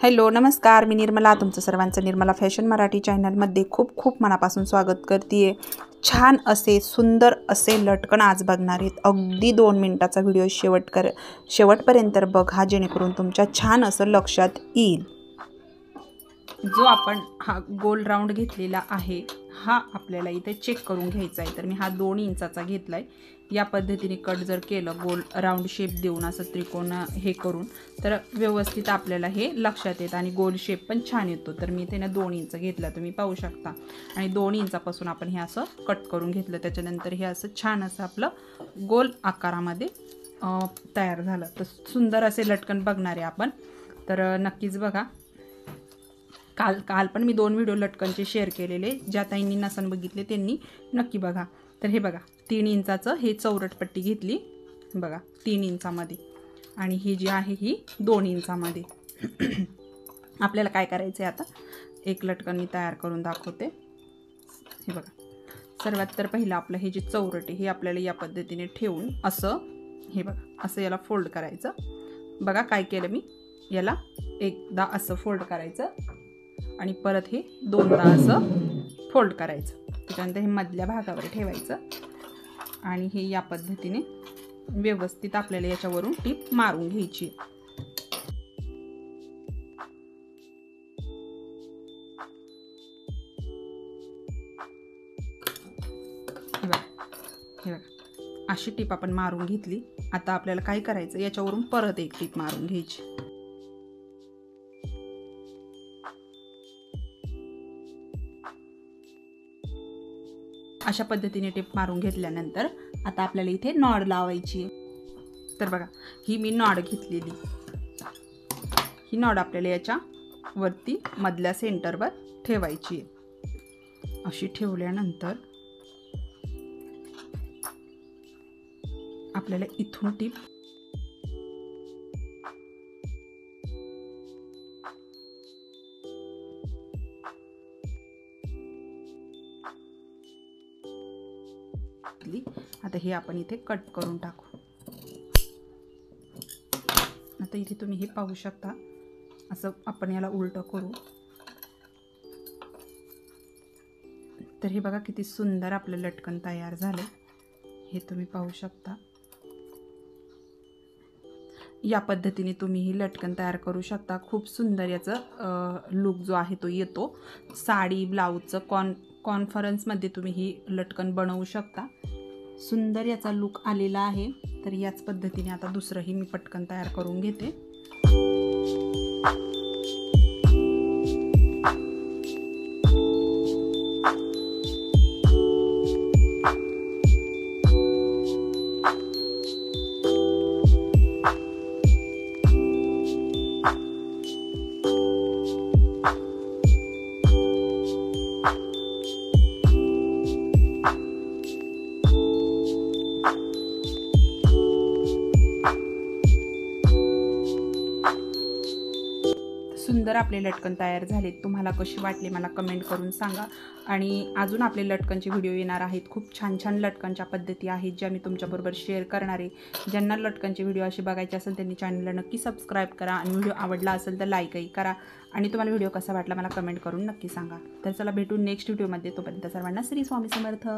Hello नमस्कार, मी निर्मला तुमचं सर्वांचं निर्मला फॅशन मराठी चॅनलमध्ये खूप खूप मनापासून स्वागत करते। छान असे सुंदर असे लटकन आज बघणार आहेत। अगदी 2 मिनिटाचा व्हिडिओ शेवटपर्यंत बघा, जेणेकरून तुमच्या छान असं लक्षात येईल। जो आपण हा गोल राऊंड घेतलेला आहे हा आपल्याला इथे चेक करून घ्यायचा आहे। तर मी हा 2 इंचाचा घेतलाय। या पद्धतीने कट जर केलं गोल राऊंड शेप देऊन असं त्रिकोण हे करून तर व्यवस्थित आपल्याला हे लक्षात येतं आणि गोल शेप पण छान येतो। तर मी इथे ना 2 इंच घेतला, तुम्ही पाहू शकता, आणि 2 इंचापासून आपण हे असं कट करून घेतलं। त्याच्यानंतर हे असं छान असं आपलं गोल आकारामध्ये तयार झालं। तर सुंदर असे लटकन बघणार आहे आपण, तर नक्कीच बघा। काल पण मी 2 व्हिडिओ लटकनचे शेअर केलेले, ज्या ताईंनी नसन बघितले त्यांनी नक्की बघा। तर हे बघा 3 इंचाचं हे चौरट पट्टी घेतली बघा 3 इंचामध्ये, आणि ही जी आहे ही 2 इंचामध्ये। आपल्याला काय करायचं आहे आता, एक लटकन मी तयार करून दाखवते। हे बघा, सर्वात तर पहिलं आपलं हे जे चौरट आहे हे आपल्याला या पद्धतीने ठेवून असं हे बघा असं याला फोल्ड करायचं। बघा काय केलं मी, याला एकदा असं फोल्ड करायचं आणि परत हे 2दा असं फोल्ड करायचं। त्याच्यानंतर हे मधल्या भागावर ठेवायचं आणि हे या पद्धतीने व्यवस्थित आपल्याला याच्यावरून टीप मारून घ्यायची। हे बघा अशी टीप आपण मारून घेतली। आता आपल्याला काय करायचं, याच्यावरून परत एक टीप मारून घ्यायची। अशा पद्धतीने टिप मारून घेतल्यानंतर आता आपल्याला इथे नॉड लावायची। तर बघा ही मी नॉड घेतलेली, ही नॉड आपल्याला याच्या वरती मधल्या सेंटरवर ठेवायची। अशी ठेवल्यानंतर आपल्याला इथून टिप आता हे आपण इथे कट करून टाकू। आता इथे तुम्ही हे पाहू शकता, असं आपण याला उलट करू तर हे बघा किती सुंदर आपलं लटकन तयार झाले, हे तुम्ही पाहू शकता। या पद्धतीने तुम्ही ही लटकन तयार करू शकता। खूप सुंदर याचं लुक जो आहे तो येतो। साडी ब्लाऊजचं कॉन्फरन्समध्ये तुम्ही ही लटकन बनवू शकता। सुंदर याचा लुक आलेला आहे। तर याच पद्धतीने आता दुसरंही मी पटकन तयार करून घेते। सुंदर आपले लटकन तयार झालेत। तुम्हाला कशी वाटली मला कमेंट करून सांगा। आणि अजून आपले लटकनचे व्हिडिओ येणार आहेत। खूप छान छान लटकनच्या पद्धती आहेत ज्या मी तुमच्याबरोबर शेअर करणार आहे। ज्यांना लटकनचे व्हिडिओ असे बघायचे असेल त्यांनी चॅनलला नक्की सबस्क्राईब करा, आणि व्हिडिओ आवडला असेल तर लाईकही करा, आणि तुम्हाला व्हिडिओ कसा वाटला मला कमेंट करून नक्की सांगा। तर चला भेटू नेक्स्ट व्हिडिओमध्ये, तोपर्यंत सर्वांना श्री स्वामी समर्थ।